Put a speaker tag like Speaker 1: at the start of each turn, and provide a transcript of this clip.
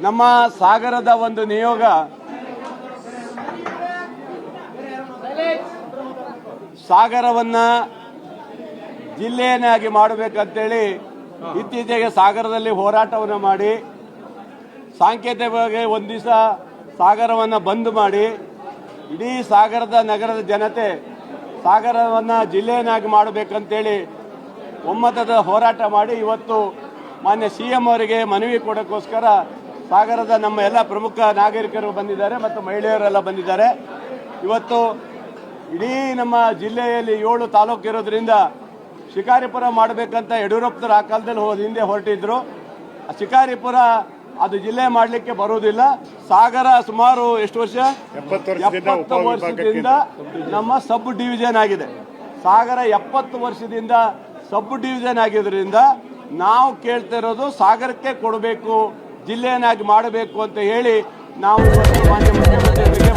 Speaker 1: ನಮ್ಮ ಸಾಗರದ ಒಂದು ನಿಯೋಗ ಸಾಗರವನ್ನ ಜಿಲ್ಲೆಯನ್ನಾಗಿ ಮಾಡಬೇಕಂತೇಳಿ ಇತ್ತೀಚೆಗೆ ಸಾಗರದಲ್ಲಿ ಹೋರಾಟವನ್ನು ಮಾಡಿ ಸಾಂಕೇತಿಕವಾಗಿ ಒಂದು ದಿವಸ ಸಾಗರವನ್ನು ಬಂದ್ ಮಾಡಿ ಇಡೀ ಸಾಗರದ ನಗರದ ಜನತೆ ಸಾಗರವನ್ನು ಜಿಲ್ಲೆಯನ್ನಾಗಿ ಮಾಡಬೇಕಂತೇಳಿ ಒಮ್ಮತದ ಹೋರಾಟ ಮಾಡಿ ಇವತ್ತು ಮಾನ್ಯ CM ಅವರಿಗೆ ಮನವಿ ಕೊಡೋಕ್ಕೋಸ್ಕರ ಸಾಗರದ ನಮ್ಮ ಎಲ್ಲ ಪ್ರಮುಖ ನಾಗರಿಕರು ಬಂದಿದ್ದಾರೆ ಮತ್ತು ಮಹಿಳೆಯರೆಲ್ಲ ಬಂದಿದ್ದಾರೆ. ಇವತ್ತು ಇಡೀ ನಮ್ಮ ಜಿಲ್ಲೆಯಲ್ಲಿ 7 ತಾಲೂಕು ಇರೋದ್ರಿಂದ ಶಿಕಾರಿಪುರ ಮಾಡಬೇಕಂತ ಯಡಿಯೂರಪ್ಪರ ಆ ಕಾಲದಲ್ಲಿ ಹಿಂದೆ ಹೊರಟಿದ್ರು. ಶಿಕಾರಿಪುರ ಅದು ಜಿಲ್ಲೆ ಮಾಡಲಿಕ್ಕೆ ಬರುವುದಿಲ್ಲ. ಸಾಗರ ಸುಮಾರು ಎಷ್ಟು ವರ್ಷ 70 ವರ್ಷದಿಂದ ನಮ್ಮ ಸಬ್ ಡಿವಿಷನ್ ಆಗಿದೆ. ಸಾಗರ 70 ವರ್ಷದಿಂದ ಸಬ್ ಡಿವಿಷನ್ ಆಗಿದ್ರಿಂದ ನಾವು ಕೇಳ್ತಿರೋದು ಸಾಗರಕ್ಕೆ ಕೊಡಬೇಕು, ಜಿಲ್ಲೆಯನ್ನಾಗಿ ಮಾಡಬೇಕು ಅಂತ ಹೇಳಿ ನಾವು ಮಾನ್ಯ ಮುಖ್ಯಮಂತ್ರಿಗಳಿಗೆ